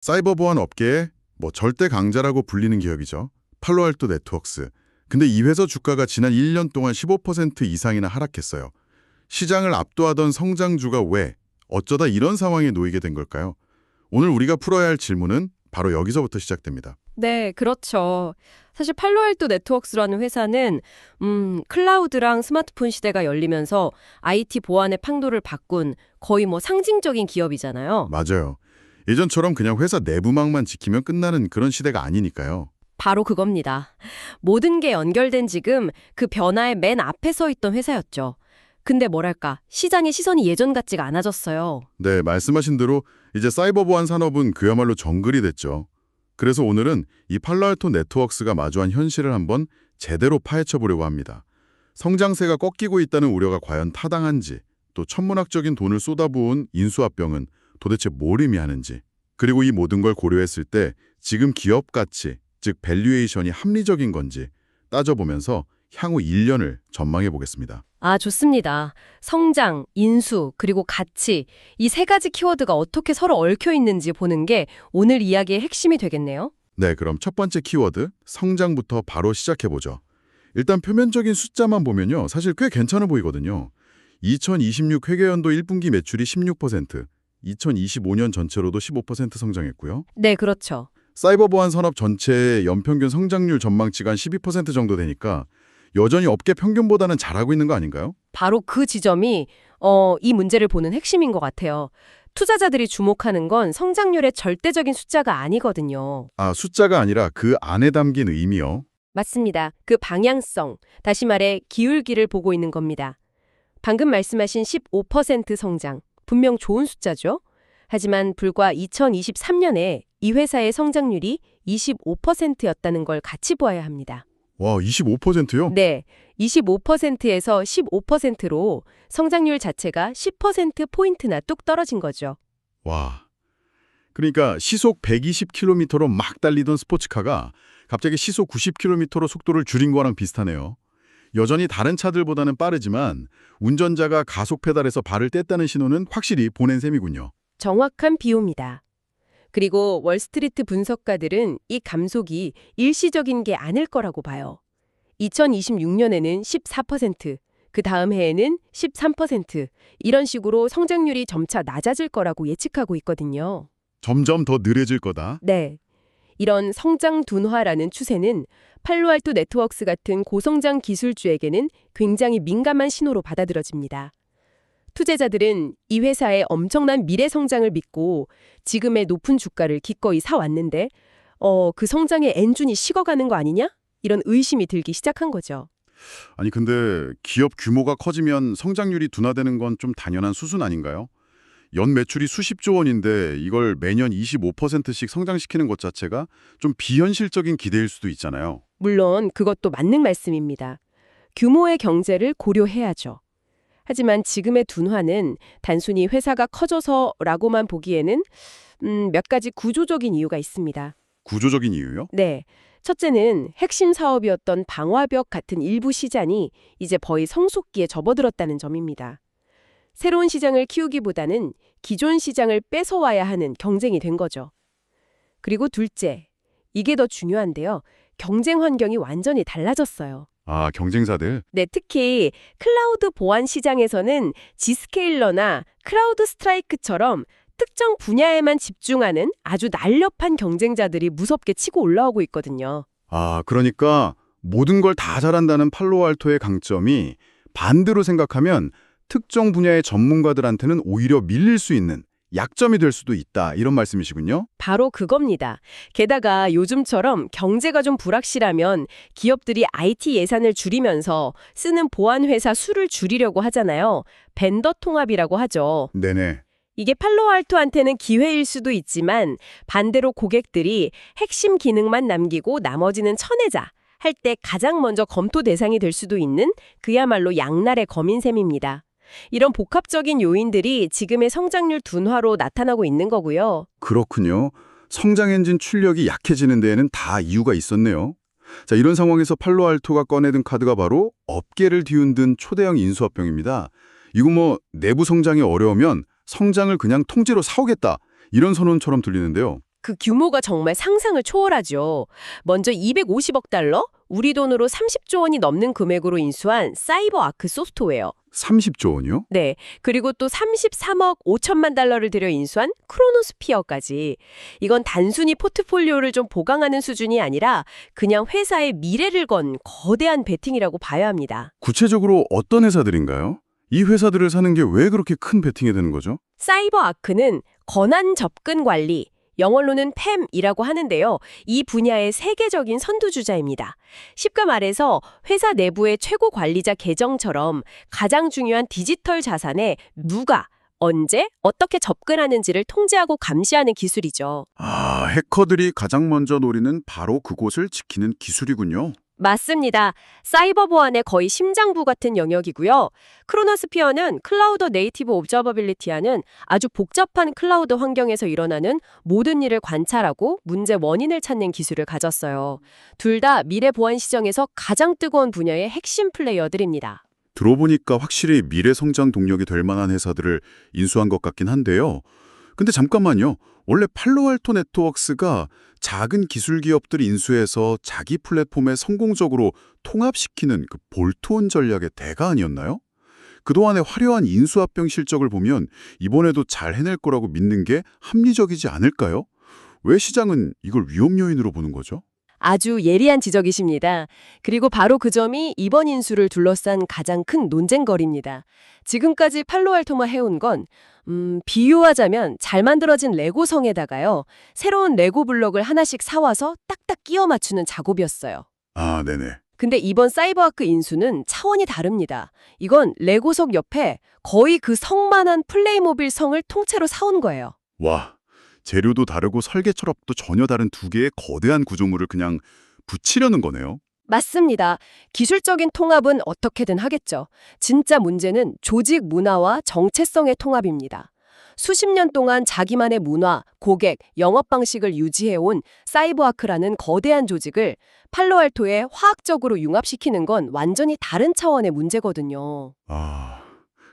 사이버 보안 업계의 절대 강자라고 불리는 기업이죠. 팔로알토 네트워크스. 근데 이 회사 주가가 지난 1년 동안 15% 이상이나 하락했어요. 시장을 압도하던 성장주가 왜, 어쩌다 이런 상황에 놓이게 된 걸까요? 오늘 우리가 풀어야 할 질문은 바로 여기서부터 시작됩니다. 네, 그렇죠. 사실 팔로알토 네트워크스라는 회사는 클라우드랑 스마트폰 시대가 열리면서 IT 보안의 판도를 바꾼 거의 상징적인 기업이잖아요. 맞아요. 예전처럼 그냥 회사 내부망만 지키면 끝나는 그런 시대가 아니니까요. 바로 그겁니다. 모든 게 연결된 지금 그 변화의 맨 앞에 서 있던 회사였죠. 근데 뭐랄까, 시장의 시선이 예전 같지가 않아졌어요. 네, 말씀하신 대로 이제 사이버 보안 산업은 그야말로 정글이 됐죠. 그래서 오늘은 이 팔로알토 네트워크스가 마주한 현실을 한번 제대로 파헤쳐 보려고 합니다. 성장세가 꺾이고 있다는 우려가 과연 타당한지, 또 천문학적인 돈을 쏟아부은 인수합병은 도대체 뭘 의미하는지, 그리고 이 모든 걸 고려했을 때 지금 기업 가치, 즉 밸류에이션이 합리적인 건지 따져보면서 향후 1년을 전망해 보겠습니다. 아, 좋습니다. 성장, 인수, 그리고 가치, 이 세 가지 키워드가 어떻게 서로 얽혀 있는지 보는 게 오늘 이야기의 핵심이 되겠네요. 네, 그럼 첫 번째 키워드, 성장부터 바로 시작해보죠. 일단 표면적인 숫자만 보면요, 사실 꽤 괜찮아 보이거든요. 2026 회계연도 1분기 매출이 16%, 2025년 전체로도 15% 성장했고요. 네, 그렇죠. 사이버 보안 산업 전체의 연평균 성장률 전망치가 한 12% 정도 되니까 여전히 업계 평균보다는 잘하고 있는 거 아닌가요? 바로 그 지점이 이 문제를 보는 핵심인 것 같아요. 투자자들이 주목하는 건 성장률의 절대적인 숫자가 아니거든요. 아, 숫자가 아니라 그 안에 담긴 의미요. 맞습니다. 그 방향성, 다시 말해 기울기를 보고 있는 겁니다. 방금 말씀하신 15% 성장, 분명 좋은 숫자죠? 하지만 불과 2023년에 이 회사의 성장률이 25%였다는 걸 같이 보아야 합니다. 와, 25%요? 네, 25%에서 15%로 성장률 자체가 10%포인트나 뚝 떨어진 거죠. 와. 그러니까 시속 120km로 막 달리던 스포츠카가 갑자기 시속 90km로 속도를 줄인 거랑 비슷하네요. 여전히 다른 차들보다는 빠르지만 운전자가 가속 페달에서 발을 뗐다는 신호는 확실히 보낸 셈이군요. 정확한 비유입니다. 그리고 월스트리트 분석가들은 이 감속이 일시적인 게 아닐 거라고 봐요. 2026년에는 14%, 그 다음 해에는 13%, 이런 식으로 성장률이 점차 낮아질 거라고 예측하고 있거든요. 점점 더 느려질 거다. 네. 이런 성장 둔화라는 추세는 팔로알토 네트워크스 같은 고성장 기술주에게는 굉장히 민감한 신호로 받아들여집니다. 투자자들은 이 회사의 엄청난 미래 성장을 믿고 지금의 높은 주가를 기꺼이 사왔는데 그 성장의 엔진이 식어가는 거 아니냐? 이런 의심이 들기 시작한 거죠. 아니 근데 기업 규모가 커지면 성장률이 둔화되는 건 좀 당연한 수순 아닌가요? 연 매출이 수십조 원인데 이걸 매년 25%씩 성장시키는 것 자체가 좀 비현실적인 기대일 수도 있잖아요. 물론 그것도 맞는 말씀입니다. 규모의 경제를 고려해야죠. 하지만 지금의 둔화는 단순히 회사가 커져서라고만 보기에는 몇 가지 구조적인 이유가 있습니다. 구조적인 이유요? 네. 첫째는 핵심 사업이었던 방화벽 같은 일부 시장이 이제 거의 성숙기에 접어들었다는 점입니다. 새로운 시장을 키우기보다는 기존 시장을 뺏어와야 하는 경쟁이 된 거죠. 그리고 둘째, 이게 더 중요한데요. 경쟁 환경이 완전히 달라졌어요. 아, 경쟁사들? 네, 특히 클라우드 보안 시장에서는 지스케일러나 크라우드 스트라이크처럼 특정 분야에만 집중하는 아주 날렵한 경쟁자들이 무섭게 치고 올라오고 있거든요. 아, 그러니까 모든 걸 다 잘한다는 팔로알토의 강점이 반대로 생각하면 특정 분야의 전문가들한테는 오히려 밀릴 수 있는 약점이 될 수도 있다, 이런 말씀이시군요. 바로 그겁니다. 게다가 요즘처럼 경제가 좀 불확실하면 기업들이 IT 예산을 줄이면서 쓰는 보안 회사 수를 줄이려고 하잖아요. 벤더 통합이라고 하죠. 네네. 이게 팔로알토한테는 기회일 수도 있지만 반대로 고객들이 핵심 기능만 남기고 나머지는 쳐내자 할 때 가장 먼저 검토 대상이 될 수도 있는 그야말로 양날의 검인 셈입니다. 이런 복합적인 요인들이 지금의 성장률 둔화로 나타나고 있는 거고요. 그렇군요. 성장 엔진 출력이 약해지는 데에는 다 이유가 있었네요. 자, 이런 상황에서 팔로알토가 꺼내든 카드가 바로 업계를 뒤흔든 초대형 인수합병입니다. 이거 내부 성장이 어려우면 성장을 그냥 통째로 사오겠다, 이런 선언처럼 들리는데요. 그 규모가 정말 상상을 초월하죠. 먼저 250억 달러, 우리 돈으로 30조 원이 넘는 금액으로 인수한 사이버아크 소프트웨어. 30조 원이요? 네, 그리고 또 33억 5천만 달러를 들여 인수한 크로노스피어까지. 이건 단순히 포트폴리오를 좀 보강하는 수준이 아니라 그냥 회사의 미래를 건 거대한 베팅이라고 봐야 합니다. 구체적으로 어떤 회사들인가요? 이 회사들을 사는 게 왜 그렇게 큰 베팅이 되는 거죠? 사이버아크는 권한 접근 관리, 영어로는 팸이라고 하는데요. 이 분야의 세계적인 선두주자입니다. 쉽게 말해서 회사 내부의 최고 관리자 계정처럼 가장 중요한 디지털 자산에 누가, 언제, 어떻게 접근하는지를 통제하고 감시하는 기술이죠. 아, 해커들이 가장 먼저 노리는 바로 그곳을 지키는 기술이군요. 맞습니다. 사이버 보안의 거의 심장부 같은 영역이고요. 크로노스피어는 클라우드 네이티브 옵저버빌리티하는 아주 복잡한 클라우드 환경에서 일어나는 모든 일을 관찰하고 문제 원인을 찾는 기술을 가졌어요. 둘 다 미래 보안 시장에서 가장 뜨거운 분야의 핵심 플레이어들입니다. 들어보니까 확실히 미래 성장 동력이 될 만한 회사들을 인수한 것 같긴 한데요. 근데 잠깐만요. 원래 팔로알토 네트워크스가 작은 기술 기업들 인수해서 자기 플랫폼에 성공적으로 통합시키는 그 볼트온 전략의 대가 아니었나요? 그동안의 화려한 인수합병 실적을 보면 이번에도 잘 해낼 거라고 믿는 게 합리적이지 않을까요? 왜 시장은 이걸 위험 요인으로 보는 거죠? 아주 예리한 지적이십니다. 그리고 바로 그 점이 이번 인수를 둘러싼 가장 큰 논쟁거리입니다. 지금까지 팔로알토만 해온 건 비유하자면 잘 만들어진 레고 성에다가요. 새로운 레고 블록을 하나씩 사와서 딱딱 끼워 맞추는 작업이었어요. 아, 네네. 근데 이번 사이버아크 인수는 차원이 다릅니다. 이건 레고석 옆에 거의 그 성만한 플레이모빌 성을 통째로 사온 거예요. 와, 재료도 다르고 설계 철학도 전혀 다른 두 개의 거대한 구조물을 그냥 붙이려는 거네요. 맞습니다. 기술적인 통합은 어떻게든 하겠죠. 진짜 문제는 조직 문화와 정체성의 통합입니다. 수십 년 동안 자기만의 문화, 고객, 영업 방식을 유지해온 사이버아크라는 거대한 조직을 팔로알토에 화학적으로 융합시키는 건 완전히 다른 차원의 문제거든요. 아,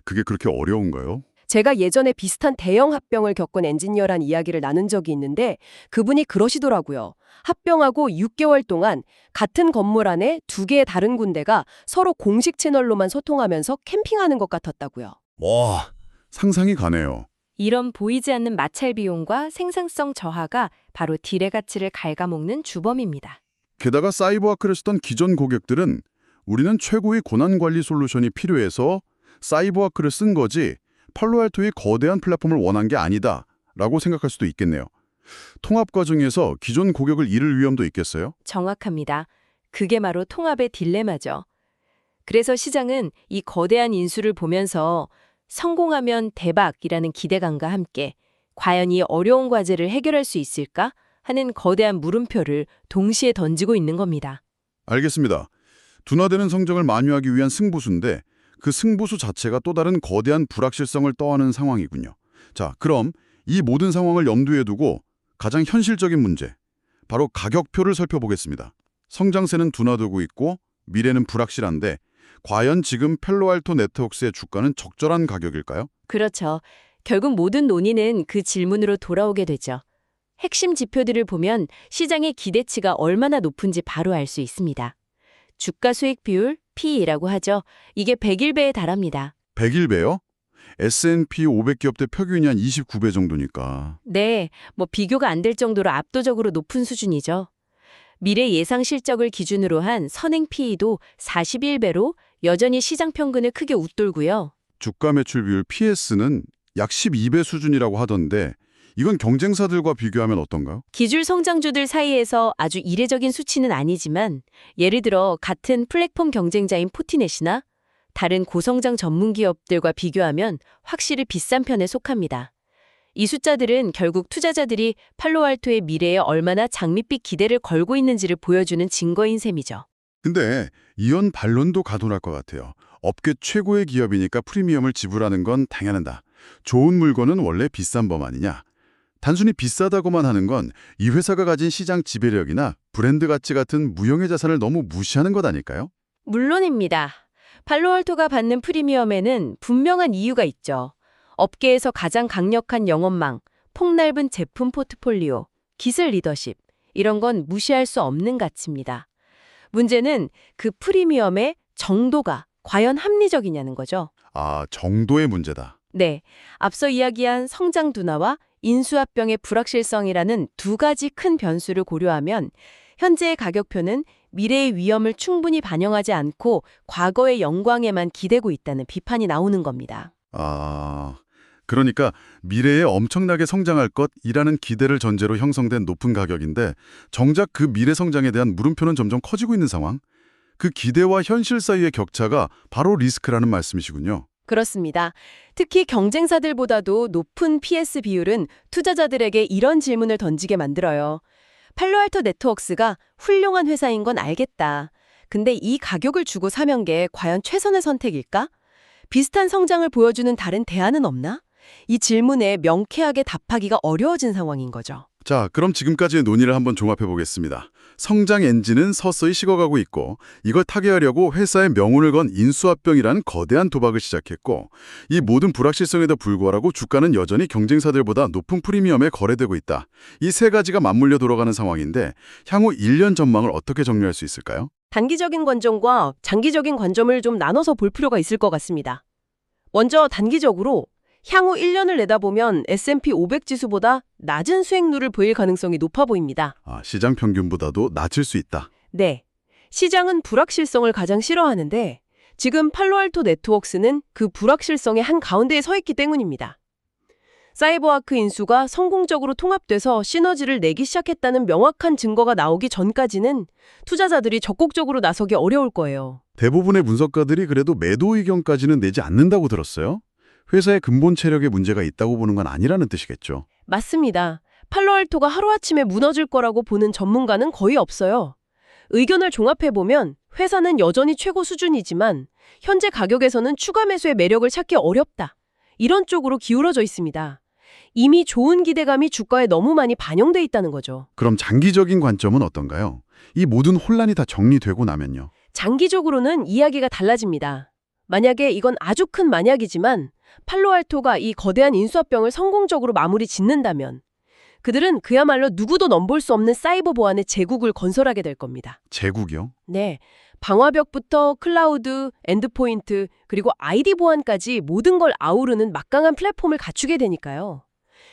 그게 그렇게 어려운가요? 제가 예전에 비슷한 대형 합병을 겪은 엔지니어란 이야기를 나눈 적이 있는데 그분이 그러시더라고요. 합병하고 6개월 동안 같은 건물 안에 두 개의 다른 군대가 서로 공식 채널로만 소통하면서 캠핑하는 것 같았다고요. 와, 상상이 가네요. 이런 보이지 않는 마찰 비용과 생산성 저하가 바로 딜의 가치를 갉아먹는 주범입니다. 게다가 사이버아크를 쓰던 기존 고객들은 우리는 최고의 고난관리 솔루션이 필요해서 사이버아크를 쓴 거지 팔로알토의 거대한 플랫폼을 원한 게 아니다 라고 생각할 수도 있겠네요. 통합 과정에서 기존 고객을 잃을 위험도 있겠어요? 정확합니다. 그게 바로 통합의 딜레마죠. 그래서 시장은 이 거대한 인수를 보면서 성공하면 대박이라는 기대감과 함께 과연 이 어려운 과제를 해결할 수 있을까 하는 거대한 물음표를 동시에 던지고 있는 겁니다. 알겠습니다. 둔화되는 성적을 만회하기 위한 승부수인데 그 승부수 자체가 또 다른 거대한 불확실성을 떠안은 상황이군요. 자, 그럼 이 모든 상황을 염두에 두고 가장 현실적인 문제, 바로 가격표를 살펴보겠습니다. 성장세는 둔화되고 있고 미래는 불확실한데 과연 지금 팔로알토 네트워크스의 주가는 적절한 가격일까요? 그렇죠. 결국 모든 논의는 그 질문으로 돌아오게 되죠. 핵심 지표들을 보면 시장의 기대치가 얼마나 높은지 바로 알 수 있습니다. 주가 수익 비율, P라고 하죠. 이게 101배에 달합니다. 101배요? S&P 500기업대 평균이 한 29배 정도니까. 네, 비교가 안 될 정도로 압도적으로 높은 수준이죠. 미래 예상 실적을 기준으로 한 선행 P도 41배로 여전히 시장 평균을 크게 웃돌고요. 주가 매출 비율 PS는 약 12배 수준이라고 하던데 이건 경쟁사들과 비교하면 어떤가요? 기술 성장주들 사이에서 아주 이례적인 수치는 아니지만 예를 들어 같은 플랫폼 경쟁자인 포티넷이나 다른 고성장 전문 기업들과 비교하면 확실히 비싼 편에 속합니다. 이 숫자들은 결국 투자자들이 팔로알토의 미래에 얼마나 장밋빛 기대를 걸고 있는지를 보여주는 증거인 셈이죠. 근데 이런 반론도 가동할 것 같아요. 업계 최고의 기업이니까 프리미엄을 지불하는 건 당연하다. 좋은 물건은 원래 비싼 법 아니냐. 단순히 비싸다고만 하는 건 이 회사가 가진 시장 지배력이나 브랜드 가치 같은 무형의 자산을 너무 무시하는 것 아닐까요? 물론입니다. 팔로알토가 받는 프리미엄에는 분명한 이유가 있죠. 업계에서 가장 강력한 영업망, 폭넓은 제품 포트폴리오, 기술 리더십, 이런 건 무시할 수 없는 가치입니다. 문제는 그 프리미엄의 정도가 과연 합리적이냐는 거죠. 아, 정도의 문제다. 네, 앞서 이야기한 성장 둔화와 인수합병의 불확실성이라는 두 가지 큰 변수를 고려하면 현재의 가격표는 미래의 위험을 충분히 반영하지 않고 과거의 영광에만 기대고 있다는 비판이 나오는 겁니다. 아, 그러니까 미래에 엄청나게 성장할 것이라는 기대를 전제로 형성된 높은 가격인데 정작 그 미래 성장에 대한 물음표는 점점 커지고 있는 상황? 그 기대와 현실 사이의 격차가 바로 리스크라는 말씀이시군요. 그렇습니다. 특히 경쟁사들보다도 높은 PS 비율은 투자자들에게 이런 질문을 던지게 만들어요. 팔로알토 네트워크스가 훌륭한 회사인 건 알겠다. 근데 이 가격을 주고 사면 게 과연 최선의 선택일까? 비슷한 성장을 보여주는 다른 대안은 없나? 이 질문에 명쾌하게 답하기가 어려워진 상황인 거죠. 자, 그럼 지금까지의 논의를 한번 종합해 보겠습니다. 성장 엔진은 서서히 식어가고 있고 이걸 타개하려고 회사의 명운을 건 인수합병이라는 거대한 도박을 시작했고 이 모든 불확실성에도 불구하고 주가는 여전히 경쟁사들보다 높은 프리미엄에 거래되고 있다. 이 세 가지가 맞물려 돌아가는 상황인데 향후 1년 전망을 어떻게 정리할 수 있을까요? 단기적인 관점과 장기적인 관점을 좀 나눠서 볼 필요가 있을 것 같습니다. 먼저 단기적으로 향후 1년을 내다보면 S&P 500 지수보다 낮은 수익률을 보일 가능성이 높아 보입니다. 아, 시장 평균보다도 낮을 수 있다. 네. 시장은 불확실성을 가장 싫어하는데 지금 팔로알토 네트워크스는 그 불확실성의 한 가운데에 서 있기 때문입니다. 사이버아크 인수가 성공적으로 통합돼서 시너지를 내기 시작했다는 명확한 증거가 나오기 전까지는 투자자들이 적극적으로 나서기 어려울 거예요. 대부분의 분석가들이 그래도 매도 의견까지는 내지 않는다고 들었어요. 회사의 근본 체력에 문제가 있다고 보는 건 아니라는 뜻이겠죠. 맞습니다. 팔로알토가 하루아침에 무너질 거라고 보는 전문가는 거의 없어요. 의견을 종합해보면 회사는 여전히 최고 수준이지만 현재 가격에서는 추가 매수의 매력을 찾기 어렵다. 이런 쪽으로 기울어져 있습니다. 이미 좋은 기대감이 주가에 너무 많이 반영돼 있다는 거죠. 그럼 장기적인 관점은 어떤가요? 이 모든 혼란이 다 정리되고 나면요. 장기적으로는 이야기가 달라집니다. 만약에 이건 아주 큰 만약이지만 팔로알토가 이 거대한 인수합병을 성공적으로 마무리 짓는다면 그들은 그야말로 누구도 넘볼 수 없는 사이버 보안의 제국을 건설하게 될 겁니다. 제국이요? 네, 방화벽부터 클라우드, 엔드포인트, 그리고 아이디 보안까지 모든 걸 아우르는 막강한 플랫폼을 갖추게 되니까요.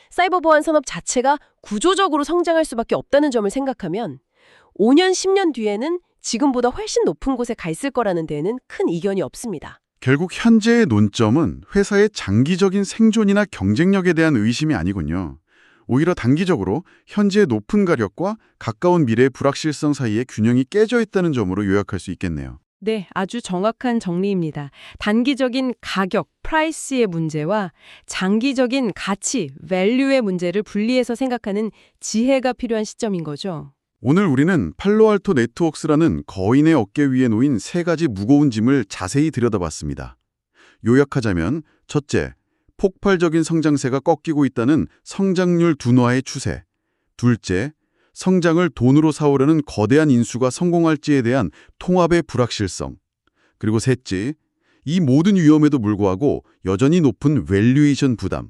사이버 보안 산업 자체가 구조적으로 성장할 수밖에 없다는 점을 생각하면 5년, 10년 뒤에는 지금보다 훨씬 높은 곳에 가 있을 거라는 데에는 큰 이견이 없습니다. 결국 현재의 논점은 회사의 장기적인 생존이나 경쟁력에 대한 의심이 아니군요. 오히려 단기적으로 현재의 높은 가격과 가까운 미래의 불확실성 사이에 균형이 깨져 있다는 점으로 요약할 수 있겠네요. 네, 아주 정확한 정리입니다. 단기적인 가격, 프라이스의 문제와 장기적인 가치, 밸류의 문제를 분리해서 생각하는 지혜가 필요한 시점인 거죠. 오늘 우리는 팔로알토 네트워크스라는 거인의 어깨 위에 놓인 세 가지 무거운 짐을 자세히 들여다봤습니다. 요약하자면 첫째, 폭발적인 성장세가 꺾이고 있다는 성장률 둔화의 추세. 둘째, 성장을 돈으로 사오려는 거대한 인수가 성공할지에 대한 통합의 불확실성. 그리고 셋째, 이 모든 위험에도 불구하고 여전히 높은 밸류에이션 부담.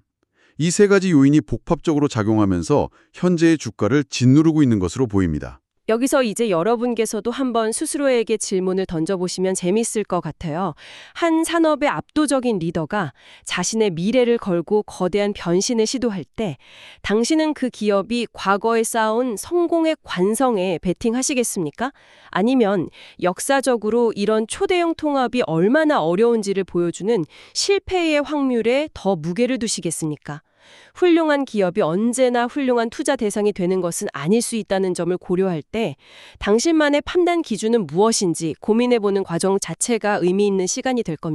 이 세 가지 요인이 복합적으로 작용하면서 현재의 주가를 짓누르고 있는 것으로 보입니다. 여기서 이제 여러분께서도 한번 스스로에게 질문을 던져보시면 재밌을 것 같아요. 한 산업의 압도적인 리더가 자신의 미래를 걸고 거대한 변신을 시도할 때 당신은 그 기업이 과거에 쌓아온 성공의 관성에 베팅하시겠습니까? 아니면 역사적으로 이런 초대형 통합이 얼마나 어려운지를 보여주는 실패의 확률에 더 무게를 두시겠습니까? 훌륭한 기업이 언제나 훌륭한 투자 대상이 되는 것은 아닐 수 있다는 점을 고려할 때 당신만의 판단 기준은 무엇인지 고민해보는 과정 자체가 의미 있는 시간이 될 겁니다.